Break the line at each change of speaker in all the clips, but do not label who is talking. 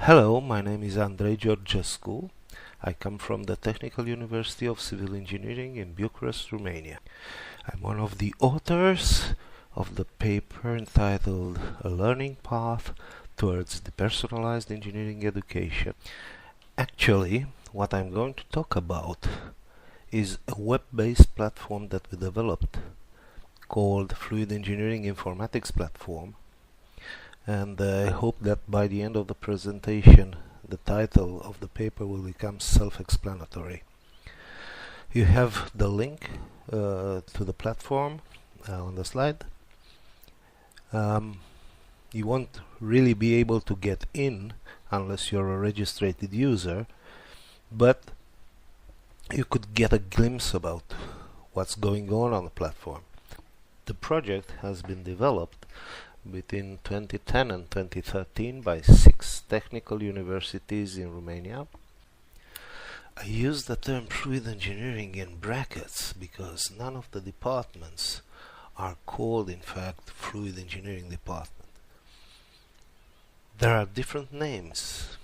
Hello, my name is Andrei Georgescu. I come from the Technical University of Civil Engineering in Bucharest, Romania. I'm one of the authors of the paper entitled A Learning Path Towards Depersonalized Engineering Education. Actually, what I'm going to talk about is a web-based platform that we developed called Fluid Engineering Informatics Platform. And I hope that by the end of the presentation the title of the paper will become self-explanatory. You have the link to the platform on the slide. You won't really be able to get in unless you're a registered user, but you could get a glimpse about what's going on the platform. The project has been developed between 2010 and 2013 by 6 technical universities in Romania. I use the term fluid engineering in brackets because none of the departments are called in fact fluid engineering department. There are different names.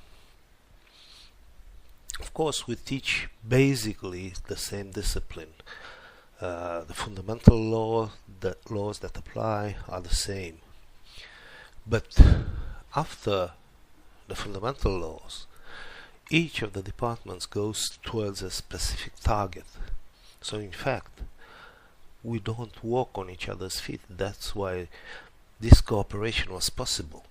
Of course, we teach basically the same discipline. The fundamental laws that apply are the same. But after the fundamental laws, each of the departments goes towards a specific target. So in fact, we don't walk on each other's feet. That's why this cooperation was possible.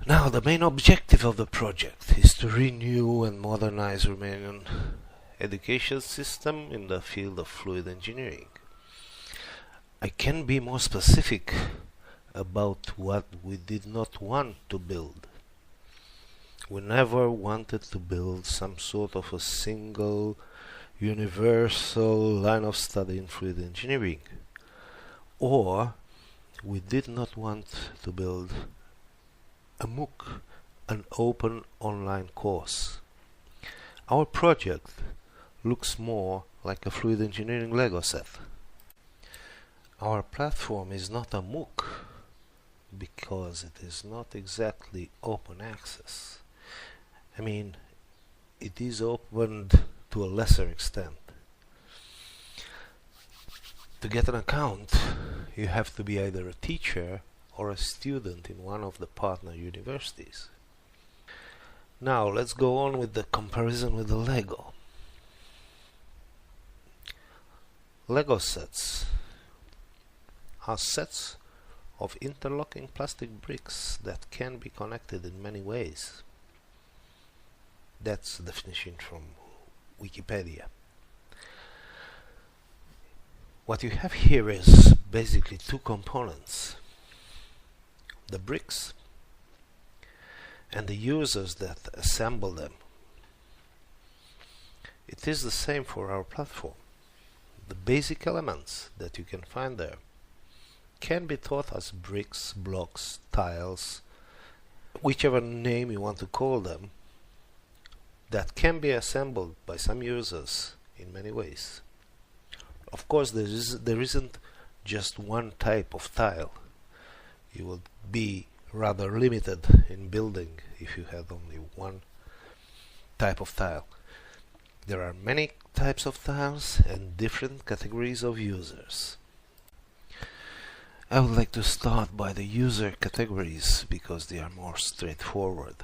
Now, the main objective of the project is to renew and modernize Romanian education system in the field of fluid engineering. I can be more specific about what we did not want to build. We never wanted to build some sort of a single universal line of study in fluid engineering, or we did not want to build a MOOC, an open online course. Our project looks more like a fluid engineering Lego set. Our platform is not a MOOC because it is not exactly open access. I mean, it is opened to a lesser extent. To get an account, you have to be either a teacher or a student in one of the partner universities. Now, let's go on with the comparison with the Lego. Lego sets are sets of interlocking plastic bricks that can be connected in many ways. That's the definition from Wikipedia. What you have here is basically 2 components: the bricks and the users that assemble them. It is the same for our platform. The basic elements that you can find there can be taught as bricks, blocks, tiles, whichever name you want to call them, that can be assembled by some users in many ways. Of course, there isn't just one type of tile. You will be rather limited in building if you had only one type of tile. There are many types of tiles and different categories of users. I would like to start by the user categories because they are more straightforward.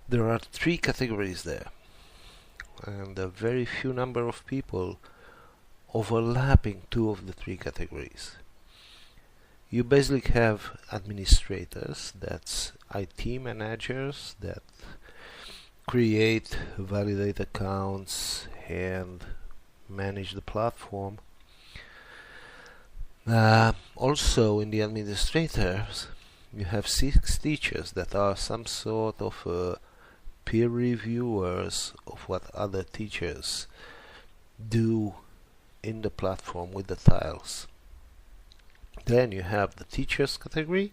There are 3 categories there, and a very few number of people overlapping 2 of the 3 categories. You basically have administrators, that's IT managers that create, validate accounts and manage the platform. Also in the administrators you have 6 teachers that are some sort of peer reviewers of what other teachers do in the platform with the tiles. Then you have the teachers category.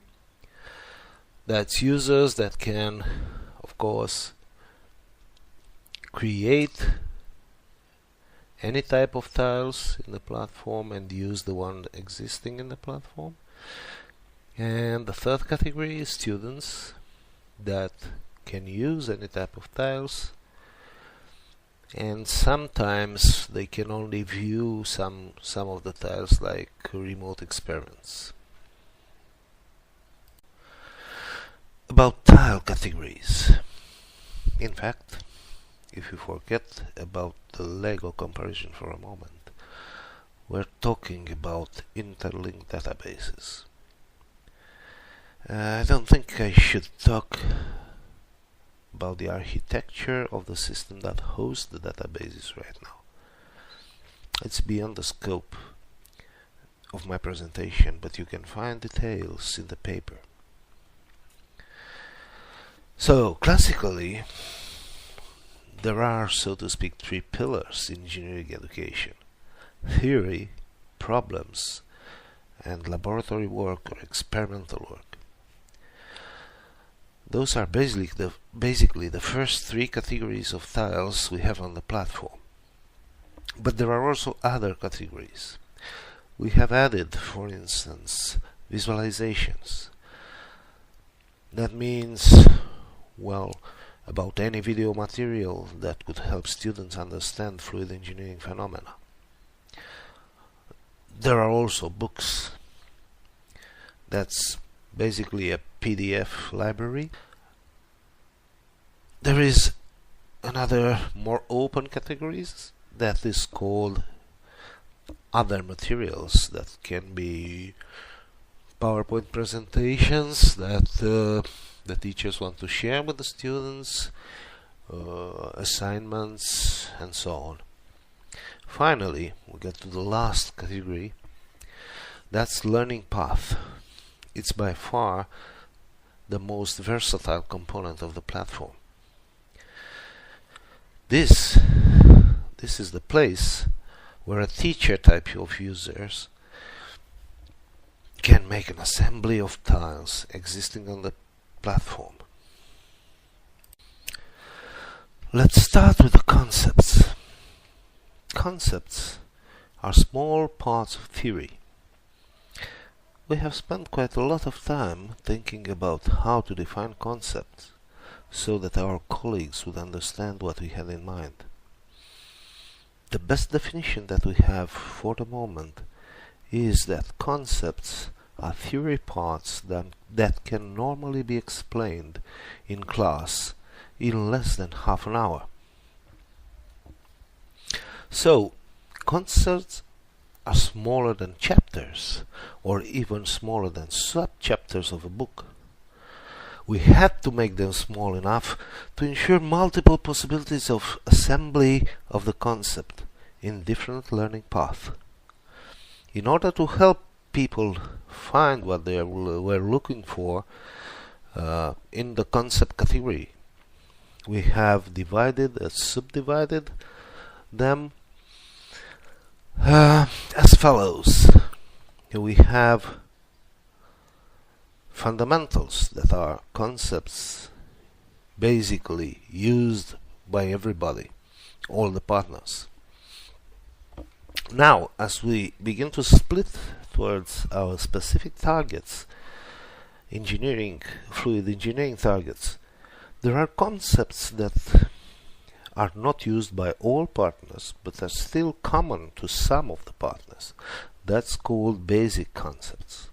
That's users that can, of course, create any type of tiles in the platform and use the one existing in the platform. And the third category is students that can use any type of tiles, and sometimes they can only view some of the tiles, like remote experiments. About tile categories. In fact, if you forget about the Lego comparison for a moment, we're talking about interlinked databases. I don't think I should talk about the architecture of the system that hosts the databases right now. It's beyond the scope of my presentation, but you can find details in the paper. So, classically, there are, so to speak, three pillars in engineering education: theory, problems, and laboratory work or experimental work. Those are basically the first three categories of tiles we have on the platform. But there are also other categories. We have added, for instance, visualizations. That means, well, about any video material that could help students understand fluid engineering phenomena. There are also books. That's basically a PDF library. There is another more open categories that is called other materials. That can be PowerPoint presentations that the teachers want to share with the students, assignments, and so on. Finally, we get to the last category. That's learning path. It's by far the most versatile component of the platform. This is the place where a teacher type of users can make an assembly of tiles existing on the platform. Let's start with the concepts. Concepts are small parts of theory. We have spent quite a lot of time thinking about how to define concepts so that our colleagues would understand what we had in mind. The best definition that we have for the moment is that concepts are theory parts that can normally be explained in class in less than half an hour. So, concepts are smaller than chapters, or even smaller than sub-chapters of a book. We had to make them small enough to ensure multiple possibilities of assembly of the concept in different learning paths. In order to help people find what they were looking for in the concept category, we have divided and subdivided them as follows. Here we have fundamentals, that are concepts basically used by everybody, all the partners. Now, as we begin to split towards our specific targets, fluid engineering targets, there are concepts that are not used by all partners but are still common to some of the partners. That's called basic concepts.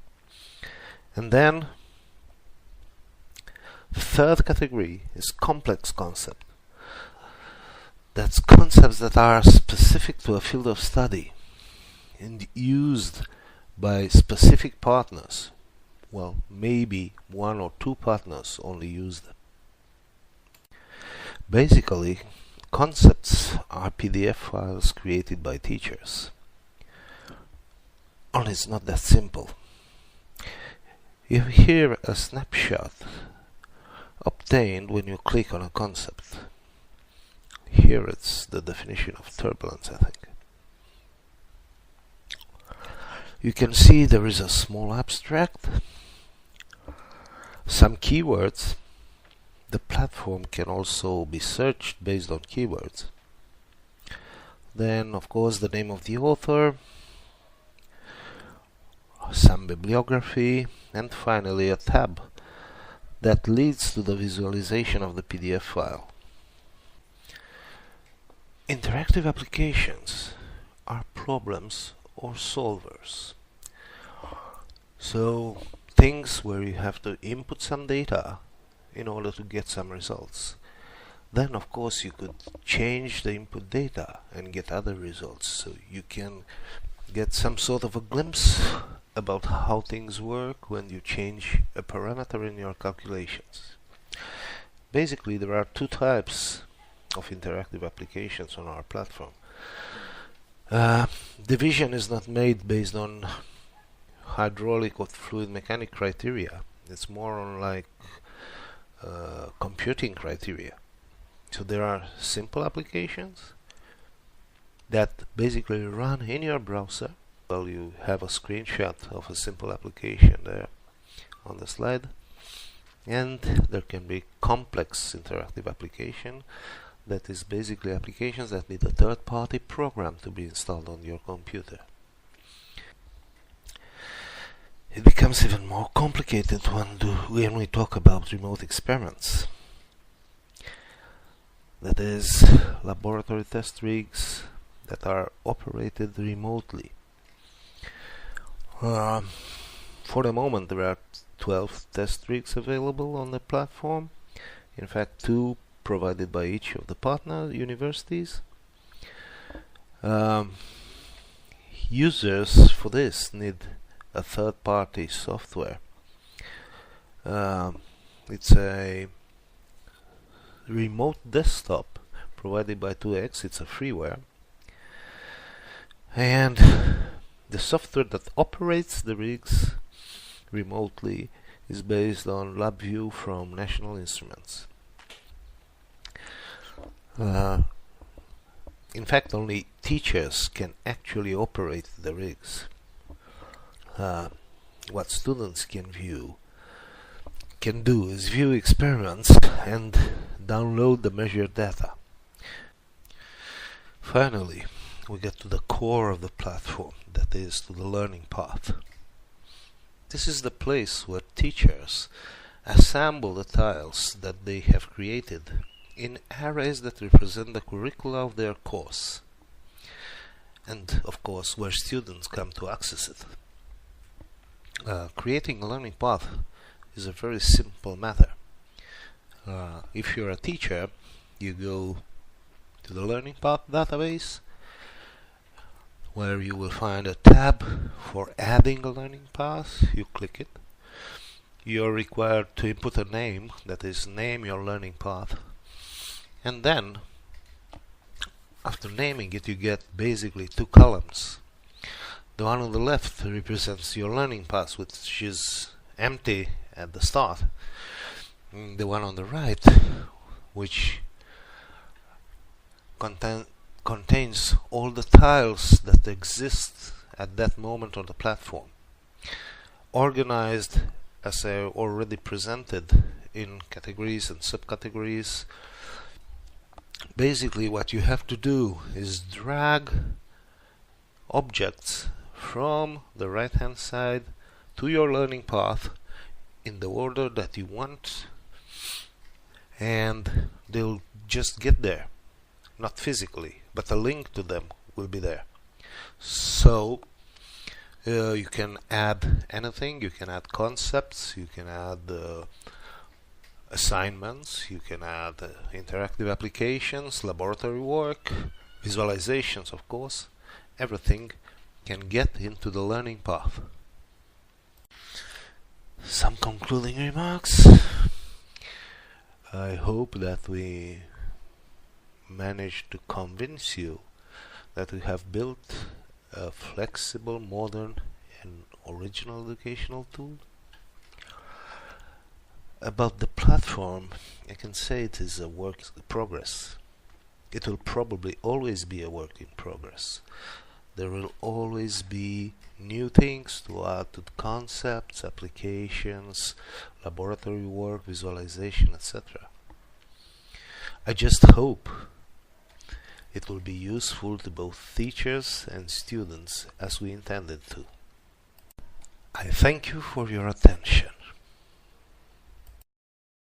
And then the third category is complex concept. That's concepts that are specific to a field of study and used by specific partners. Well, maybe one or two partners only use them. Basically, concepts are PDF files created by teachers. Only it's not that simple. You hear a snapshot obtained when you click on a concept. Here it's the definition of turbulence, I think. You can see there is a small abstract, some keywords. The platform can also be searched based on keywords. Then, of course, the name of the author, some bibliography, and finally a tab that leads to the visualization of the PDF file. Interactive applications are problems or solvers. So things where you have to input some data in order to get some results. Then of course you could change the input data and get other results, so you can get some sort of a glimpse about how things work when you change a parameter in your calculations. Basically there are two types of interactive applications on our platform. Division is not made based on hydraulic or fluid mechanic criteria. It's more on like computing criteria. So there are simple applications that basically run in your browser. Well, you have a screenshot of a simple application there on the slide, and there can be complex interactive application that is basically applications that need a third-party program to be installed on your computer. It becomes even more complicated when we talk about remote experiments. That is, laboratory test rigs that are operated remotely. For the moment there are 12 test rigs available on the platform. In fact, 2 provided by each of the partner universities. Users for this need a third-party software. It's a remote desktop provided by 2X. It's a freeware, and the software that operates the rigs remotely is based on LabVIEW from National Instruments. In fact, only teachers can actually operate the rigs. What students can do is view experiments and download the measured data. Finally, we get to the core of the platform, that is, to the learning path. This is the place where teachers assemble the tiles that they have created in arrays that represent the curricula of their course, and of course where students come to access it. Creating a learning path is a very simple matter. If you're a teacher, you go to the learning path database, where you will find a tab for adding a learning path. You click it. You're required to input a name, that is, name your learning path, and then after naming it you get basically 2 columns. The one on the left represents your learning path, which is empty at the start. The one on the right, which contains all the tiles that exist at that moment on the platform, organized as I already presented in categories and subcategories. Basically what you have to do is drag objects from the right hand side to your learning path in the order that you want, and they'll just get there, not physically, but a link to them will be there. So you can add anything, you can add concepts, you can add assignments, you can add interactive applications, laboratory work, visualizations, of course. Everything can get into the learning path. Some concluding remarks. I hope that we managed to convince you that we have built a flexible, modern and original educational tool. About the platform, I can say it is a work in progress. It will probably always be a work in progress. There will always be new things to add to the concepts, applications, laboratory work, visualization, etc. I just hope it will be useful to both teachers and students as we intended to. I thank you for your attention.